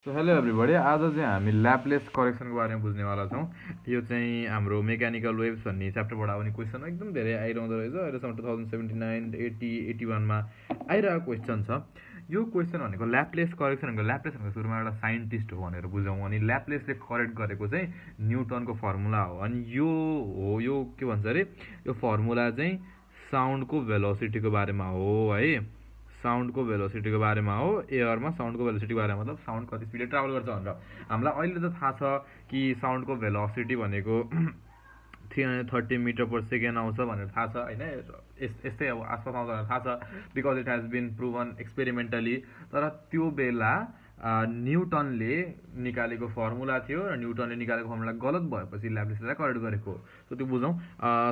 So hello everybody आज चाहिँ हामी ल्याप्लेस करेक्सनको बारेमा बुझ्नेवाला छौँ। यो चाहिँ हाम्रो मेकानिकल वेभ्स भन्ने च्याप्टरबाट आउने क्वेसन एकदम धेरै आइरहँदो रहेछ। अहिलेसम्म 2079, 80, 81मा आइरहेको क्वेसन छ। यो क्वेसन भनेको ल्याप्लेस करेक्सन भनेको ल्याप्लेस भनेको सुरुमा एउटा साइन्टिस्ट हो भनेर बुझौँ। अनि ल्याप्लेसले करेक्ट गरेको चाहिँ न्युटनको फर्मुला हो। अनि यो के भन्छ अरे, यो फर्मुला चाहिँ साउन्डको भेलोसिटीको बारेमा हो है। साउन्डको भेलोसिटीको बारेमा हो। एयरमा साउन्डको भेलोसिटीको बारेमा मतलब साउन्ड कति स्पिडले ट्राभल गर्छ भनेर हामीलाई अहिले त थाहा छ कि साउन्डको भेलोसिटी भनेको 330 मिटर पर सेकेन्ड आउँछ भनेर थाहा छ होइन। यस्तै अब आसपास आउँछ भनेर थाहा छ because it has been proven experimentally. तर त्यो बेला न्युटनले निकालेको फर्मुला थियो र न्युटनले निकालेको फर्मुला गलत भएपछि ल्याप्लेसले करेक्ट गरेको। सो त्यो बुझौँ।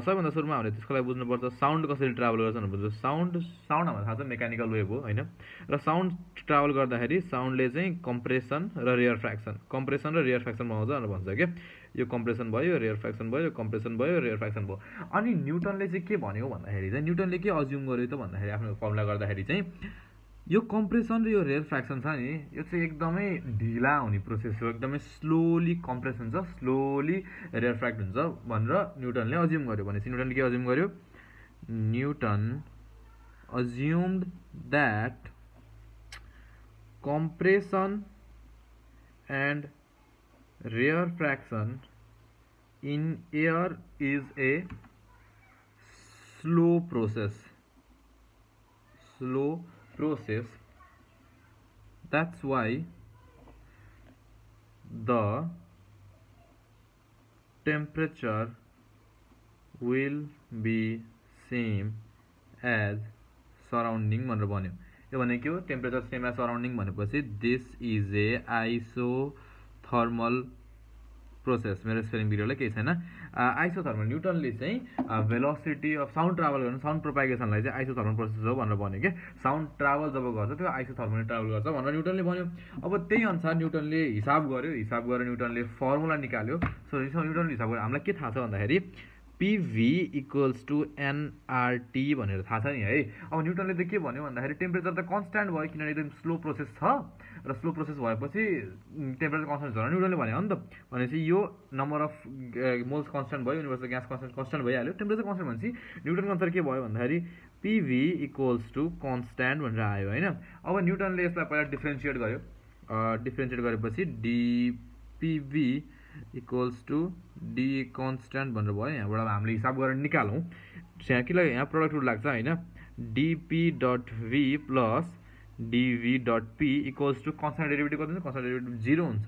सबैभन्दा सुरुमा हामीले त्यसको लागि बुझ्नुपर्छ साउन्ड कसरी ट्राभल गर्छ भनेर बुझ्छ। साउन्ड हामीलाई थाहा छ मेकानिकल वेभ हो होइन। र साउन्ड ट्राभल गर्दाखेरि साउन्डले चाहिँ कम्प्रेसन र रेयर फ्र्याक्सनमा आउँछ भनेर भन्छ क्या। यो कम्प्रेसन भयो, रेयर फ्र्याक्सन भयो, यो कम्प्रेसन भयो, रेयर फ्र्याक्सन भयो। अनि न्युटनले चाहिँ के भन्यो भन्दाखेरि चाहिँ न्युटनले के अज्युम गर्यो त भन्दाखेरि आफ्नो फर्मुला गर्दाखेरि चाहिँ यो कम्प्रेसन र यो रेयर फ्र्याक्सन छ नि, यो चाहिँ एकदमै ढिला हुने प्रोसेस हो। एकदमै स्लोली कम्प्रेस हुन्छ, स्लोली रेयर फ्र्याक्ट हुन्छ भनेर न्युटनले अज्युम गर्यो। भनेपछि न्युटनले के अज्युम गर्यो? Newton assumed that compression and rarefaction in air is a slow process. That's why the temperature will be same as surrounding भनेर भन्यो। यो भनेको के हो? टेम्परेचर सेम एज सराउन्डिङ भनेपछि this is a isothermal process. मेरो spelling बिग्रेर केही छैन। आइसोथर्मल न्युटनले चाहिँ भेलोसिटी अफ साउन्ड ट्राभल गर्न, साउन्ड प्रोपागेसनलाई चाहिँ आइसोथर्मल प्रोसेस हो भनेर भन्यो क्या। साउन्ड ट्राभल जब गर्छ त्यो आइसोथर्मलले ट्राभल गर्छ भनेर न्युटनले भन्यो। अब त्यही अनुसार न्युटनले हिसाब गरेर न्युटनले फर्मुला निकाल्यो। सो न्युटनले हिसाब गरेर हामीलाई के थाहा छ भन्दाखेरि PV इक्वल्स टु nRT भनेर थाहा छ नि है। अब न्युटनले त के भन्यो भन्दाखेरि टेम्परेचर त कन्स्ट्यान्ट भयो किनभने एकदम स्लो प्रोसेस छ र स्लो प्रोसेस भएपछि टेम्परेचर कन्स्ट्यान्ट छ न्युटनले भन्यो हो नि त। भनेपछि यो नम्बर अफ मोल्स कन्स्ट्यान्ट भयो, युनिभर्सल ग्यास कन्स्ट्यान्ट भइहाल्यो। टेम्परेचर कन्स्ट्यान्ट भनेपछि न्युटनको अनुसार के भयो भन्दाखेरि PV इक्वल्स टु कन्स्ट्यान्ट भनेर आयो होइन। अब न्युटनले यसलाई पहिला डिफ्रेन्सिएट गर्यो। डिफ्रेन्सिएट गरेपछि dPV equals to d constant भनेर भयो। यहाँबाट अब हामीले हिसाब गरेर निकालौँ। यहाँ के लाग्यो? यहाँ प्रडक्ट रुल लाग्छ होइन। D p dot v plus d v dot P equals to constant derivative कति हुन्छ? कन्स्ट्यान्ट डेरिभेटिभ 0 हुन्छ।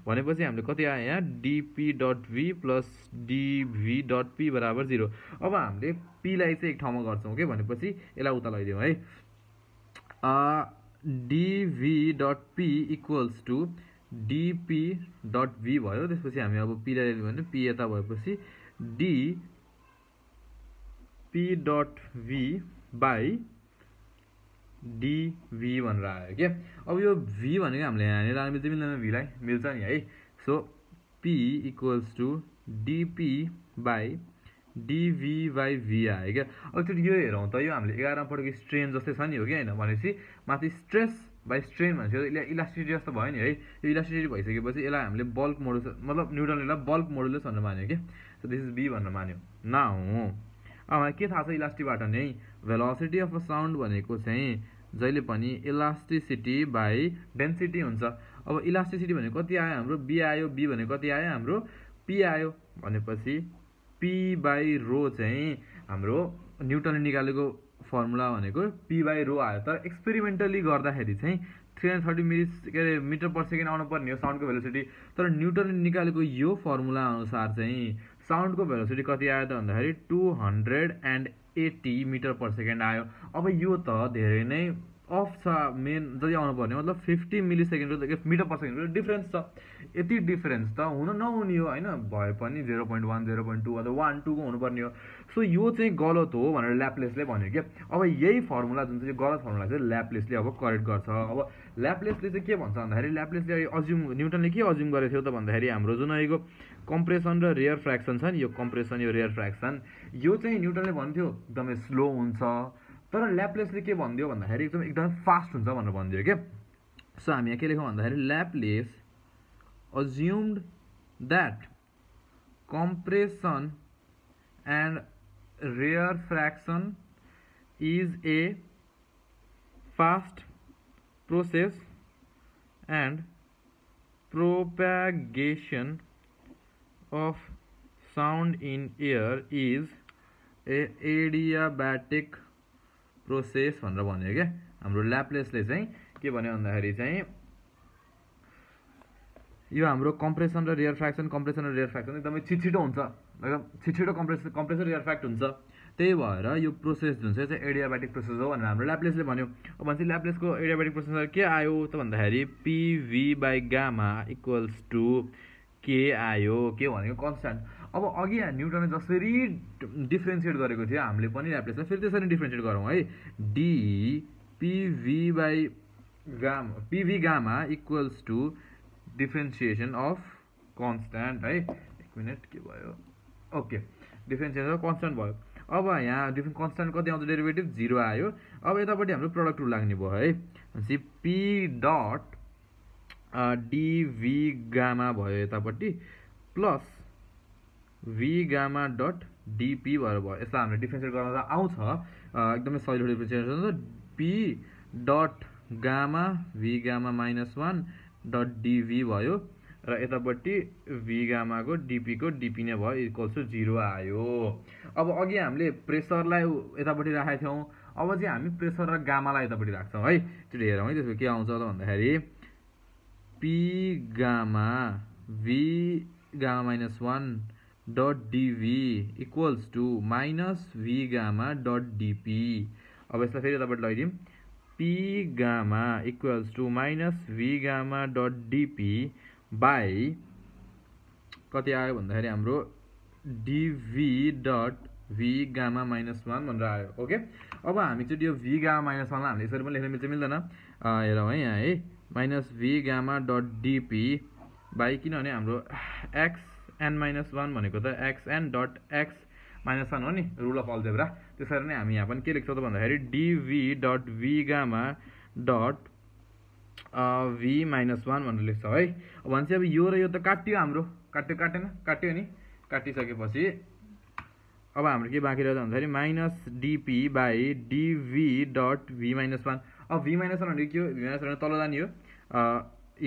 भनेपछि हामीले कति आयो यहाँ? DP dot v plus d v dot P बराबर 0। अब हामीले पीलाई चाहिँ एक ठाउँमा गर्छौँ कि भनेपछि यसलाई उता लैदिउँ है। D V dot P equals to D P dot V भयो। त्यसपछि हामी अब पीलाई लियौँ भने पी यता भएपछि डिपी डट भी बाई डिभी भनेर आयो क्या। अब यो भी भनेको हामीले यहाँनिर लानु मिल्छ मिल्दैन? भीलाई मिल्छ नि है। So p equals to d p by d v by v आयो क्या। अब त्यो यो हेरौँ त, यो हामीले 11मा पढेको स्ट्रेन जस्तै छ नि हो कि होइन। भनेपछि माथि स्ट्रेस बाई स्ट्रेन भनेपछि इलास्टिसिटी जस्तो भयो नि है। यो इलास्टिसिटी भइसकेपछि यसलाई हामीले बल्क मोडुलस मतलब न्युटनले यसलाई बल्क मोडुलस भनेर मान्यो कि। सो दिस इज बी भनेर मान्यो। नाउ अब के थाहा छ इलास्टिबाट नै? भेलोसिटी अफ अ साउन्ड भनेको चाहिँ जहिले पनि इलास्टिसिटी बाई डेन्सिटी हुन्छ। अब इलास्टिसिटी भनेको कति आयो हाम्रो? बी आयो। बी भनेको कति आयो हाम्रो? पी आयो। भनेपछि पी बाई रो चाहिँ हाम्रो न्युटनले निकालेको फर्मुला भनेको पी बाई रो आयो। तर एक्सपेरिमेन्टली गर्दाखेरि चाहिँ 330 मिटर पर सेकेन्ड आउनु पर्ने हो साउन्डको भेलोसिटी। तर न्युटनले निकालेको यो फर्मुला अनुसार चाहिँ साउन्डको भेलोसिटी कति आयो त भन्दाखेरि 280 मिटर पर सेकेन्ड आयो। अब यो त धेरै नै अफ छ। मेन जति आउनु पर्ने मतलब 50 मिली सेकेन्ड मिटर पर सेकेन्डको डिफ्रेन्स छ। यति डिफ्रेन्स त हुन नहुने हो होइन। भए पनि 0.1, 0.2 अथवा 1, 2 को हुनुपर्ने हो। सो यो चाहिँ गलत हो भनेर ल्याप्लेसले भन्यो क्या। अब यही फर्मुला जुन चाहिँ गलत फर्मुला चाहिँ ल्याप्लेसले अब करेक्ट गर्छ। अब ल्याप्लेसले चाहिँ के भन्छ भन्दाखेरि ल्याप्लेसले अज्युम न्युटनले के अज्युम गरेको थियो त भन्दाखेरि हाम्रो जुन अहिलेको कम्प्रेसन र रेयर फ्र्याक्सन छ नि, यो कम्प्रेसन यो रेयर फ्र्याक्सन यो चाहिँ न्युटनले भन्थ्यो एकदमै स्लो हुन्छ। तर ल्याप्लेसले के भनिदियो भन्दाखेरि एकदमै फास्ट हुन्छ भनेर भनिदियो क्या। सो हामी यहाँ के लेखौँ भन्दाखेरि ल्याप्लेस assumed that compression and rarefaction is a fast process and propagation of sound in air is a adiabatic process भनेर भन्यो क्या हाम्रो ल्याप्लेसले चाहिँ के भन्यो भन्दाखेरि चाहिँ यो हाम्रो कम्प्रेसन र रेयरफ्याक्सन एकदमै छिटो हुन्छ एकदम छिटो कम्प्रेसर रेयरफ्याक्ट हुन्छ त्यही भएर यो प्रोसेस जुन चाहिँ एडियाब्याटिक प्रोसेस हो भनेर हाम्रो ल्याप्लेसले भन्यो अब भन्छ ल्याप्लेसको एडियाब्याटिक प्रोसेस के आयो त भन्दाखेरि p v by gamma equals to के आयो के भनेको कन्स्ट्यान्ट अब अघि न्युटनले जसरी डिफ्रेन्सिएट गरेको थियो हामीले पनि ल्याप्लेसलाई फेरि त्यसरी डिफ्रेन्सिएट गरौँ है d p v by gamma p v gamma equals to differentiation of constant है एक मिनट के भयो ओके डिफ्रेन्सिएसन अफ कन्स्ट्यान्ट भयो अब यहाँ डिफ्रेन्ट कन्स्ट्यान्ट कति आउँछ डेरिभेटिभ 0 आयो अब यतापट्टि हाम्रो प्रडक्ट रुल लाग्ने भयो है भनेपछि पी डट डिभी गामा भयो यतापट्टि प्लस भी गामा डट डिपी भएर भयो यसलाई हामीले डिफ्रेन्सिएट गर्न त आउँछ एकदमै सजिलो डिफ्रेन्सिएसन छ P dot gamma V gamma -1 dot डिभी भयो र यतापट्टि भी गामाको डिपीको डिपी नै भयो इक्वल्स टु 0 आयो अब अघि हामीले प्रेसरलाई यतापट्टि राखेका थियौँ अब चाहिँ हामी प्रेसर र गामालाई यतापट्टि राख्छौँ है त्यो हेरौँ है त्यसको के आउँछ त भन्दाखेरि P gamma V gamma -1 dot D V equals to minus V gamma dot D P अब यसलाई फेरि यतापट्टि लगाइदिउँ P gamma equals to minus V gamma dot DP by कति आयो भन्दाखेरि हाम्रो डिभी डट भी गामा -1 भनेर आयो ओके अब हामी चाहिँ यो भी गामा -1 लाई हामीले यसरी पनि लेख्न मिल्छ मिल्दैन हेरौँ है यहाँ है minus V gamma dot DP by किनभने हाम्रो xn -1 भनेको त xn डट x -1 हो नि रुल अफ अल्जेब्रा त्यसरी नै हामी यहाँ पनि के लेख्छौँ त भन्दाखेरि डिभी डट भी गामा डट भी -1 भनेर लेख्छौँ है भनेपछि अब यो र यो त काट्यो हाम्रो काट्यो नि काटिसकेपछि अब हाम्रो के बाँकी रह्यो भन्दाखेरि माइनस डिपी बाई डिभी डट भी -1 अब भी -1 भनेको के हो भी -1 तल जाने हो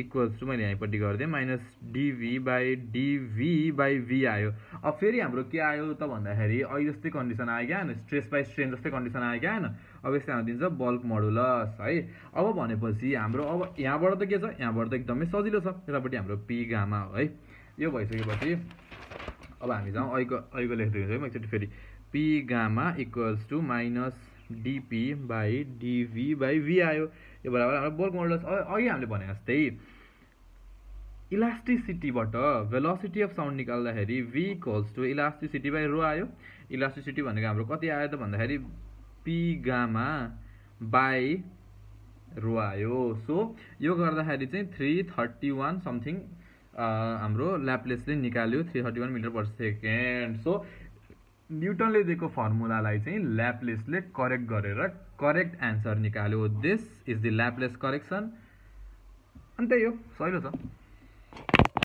इक्वल्स टु मैले यहीँपट्टि गरिदिएँ माइनस डिभी बाई डिभी बाई भी आयो अब फेरि हाम्रो के आयो त भन्दाखेरि अहिले जस्तै कन्डिसन आयो क्या स्ट्रेस बाई स्ट्रेन जस्तै कन्डिसन आयो क्या अब यसले हाम्रो दिन्छ बल्क मोडुलस है अब भनेपछि हाम्रो अब यहाँबाट त के छ यहाँबाट त एकदमै सजिलो छ यतापट्टि हाम्रो पी गामा हो है यो भइसकेपछि अब हामी जाउँ अहिलेको लेख्दै है म एकचोटि फेरि p gamma equals to minus d p by d v by v आयो यो बराबर हाम्रो बल्क मोडुलस अघि हामीले भने जस्तै इलास्टिसिटीबाट भेलोसिटी अफ साउन्ड निकाल्दाखेरि v equals to elasticity by rho आयो इलास्टिसिटी भनेको हाम्रो कति आयो त भन्दाखेरि पी गामा बाई रो आयो सो यो गर्दाखेरि चाहिँ 331 समथिङ हाम्रो ल्याप्लेसले निकाल्यो 331 मिटर पर सेकेन्ड सो न्युटनले दिएको फर्मुलालाई चाहिँ ल्याप्लेसले करेक्ट गरेर करेक्ट एन्सर निकाल्यो दिस इज द ल्याप्लेस करेक्सन अनि त्यही हो सजिलो छ